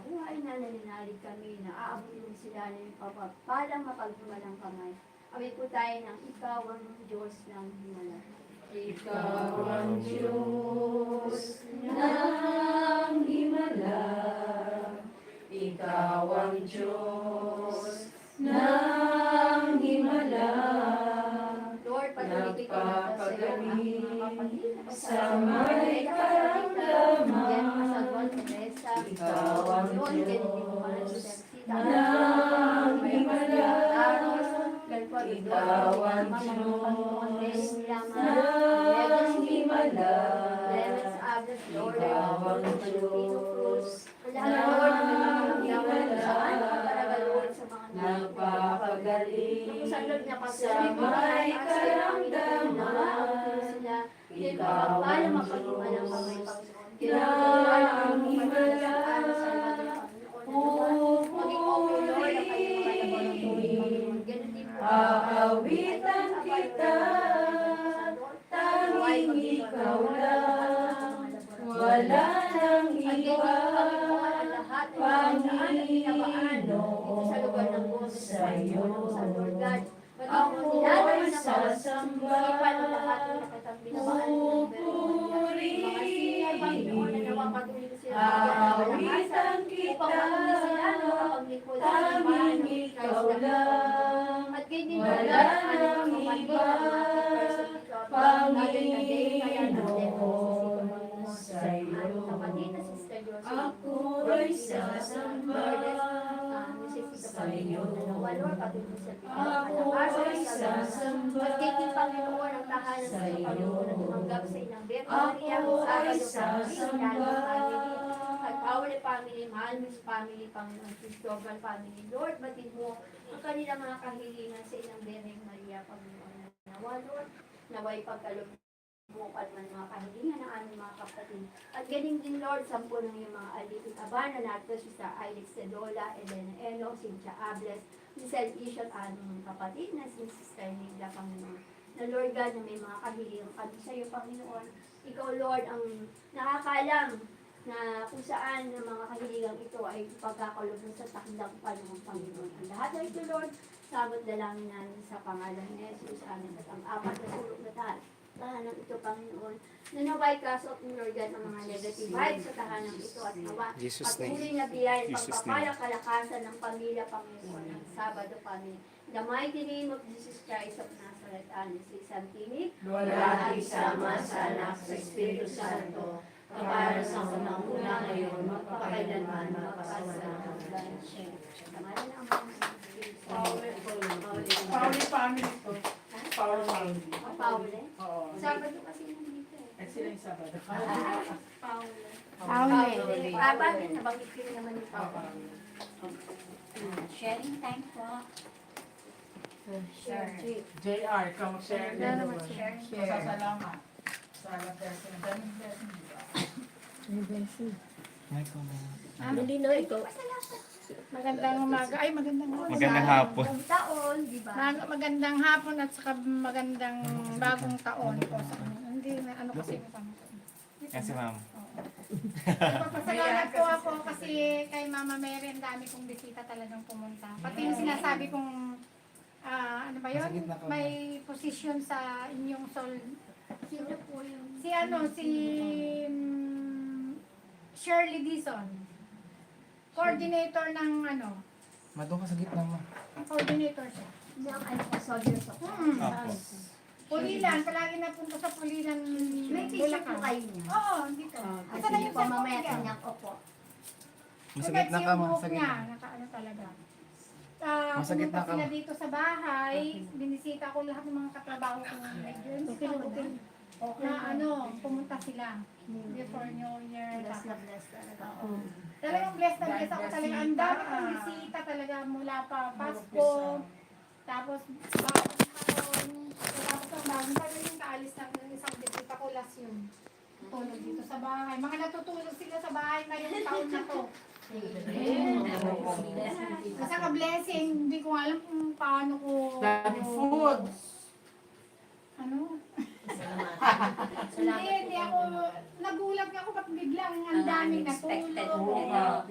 buhay na nananalig kami na aabutin sila ng papalang mapaghimalang kamay. Awit po tayo ng ikaw ang Diyos ng himala. Ikaw ang Diyos ng himala, Ikaw ang Diyos ng himala, Lord, patuloy ko nagpapagaling sa may may karamdaman. Ikaw ang Diyos ng himala, Ikaw ang Diyos ng himala, Ikaw ang Diyos ng himala, nagpapagaling sa may karamdaman. Ikaw ang Diyos ng himala, aawitan kita, tanging ikaw lang, wala nang iba, Panginoon sa'yo. Ako'y sasamba, pupurihin, aawitan kita, tanging ikaw lang, wala nang iba, Panginoon sa'yo. Ako'y sasamba sa'yo. Ako'y sasamba sa'yo. Ako'y sasamba. At Pauli family, Malmis family, Panginoon Cristobal family, Lord, batid mo ang kanilang mga kahilingan sa inang Birheng Maria, Panginoon. Nawa, Lord, naway pagkaloob mo at man mga kahilingan ng aming mga kapatid. At galing din, Lord, sampo ng iyong mga alipin. Abana natin sa Alex Sedola, Elena Eno, Cynthia Ables, Giselle Isha at aming mga kapatid na si Sister Nigla, Panginoon. Na Lord God, na may mga kahilingan kami sa iyo, Panginoon. Ikaw, Lord, ang nakakalam na kung saan ng mga kahilingang ito ay pagkakalubog sa takdang panahon, Panginoon. Ang lahat ng ito, Lord, sabot dalangin namin sa pangalan ni Jesus, amin at ang apat na sulok na tahanan ito, Panginoon. Nanaway ka sa Lord God ng mga negative vibes sa tahanan ito at nawa. Patuloy na biyay ang pagpapala kalakasan ng pamilya, Panginoon, ng Sabado kami. In the mighty name of Jesus Christ of Nazareth, amin si Santinig, Wala isama sa anak sa Espiritu Santo, para sa unang-una ngayon, magpakailanman, magpasawalang hanggan. Pauli family to. Pauli family. Paule? Oo. Sabado kasi nandito eh. At sila yung Sabado. Paule. Paule. Bakit nabanggit ko rin naman yung Paule? Sharing time po. Share. JR, ikaw mag-share din Ano naman. naman share? Masasalamat. Sa blessing. Daming blessing, di ba? Hindi no, ikaw. Magandang umaga. Ay, magandang umaga. Magandang hapon. Ang taon, di ba? Magandang hapon at saka magandang bagong taon po sa inyo. Hindi na ano kasi kasama ko. Kasi ma'am. Papasalamat po ako kasi kay Mama Mary ang dami kong bisita talagang pumunta. Pati yung sinasabi kong ano ba yun? May position sa inyong soul. Sino po yung... Si Shirley Dizon. Coordinator ng Madung ka sa gitna mo. coordinator siya. Yung ano po, soldiers of Apo. Pulilan, palagi na punta sa Pulilan. May picture po Bulacan. kayo niya. Oo, dito. Kasi Asa na niyo yung po cellphone mamaya niya? kanyang opo. Sa gitna ka mo, sa Niya, gitna. nakaano talaga. Nasa gitna Pumunta ka, sila ma. dito sa bahay, binisita ko lahat ng mga katrabaho ko. Na pumunta sila before New Year. Bless na bless talaga. Oo. Talagang blessed na blessed ako talaga. Ang dami kong bisita talaga mula pa Pasko. Tapos bagong taon. Tapos ang bagong taon yung kaalis ng isang bisita ko last yun. Tulog dito sa bahay. Mga natutulog sila sa bahay ngayong taon na to. Basta ka-blessing, hindi ko alam kung paano ko... Dami food. Ano? Hindi ako, nagulat ako ba't biglang ang daming natulog.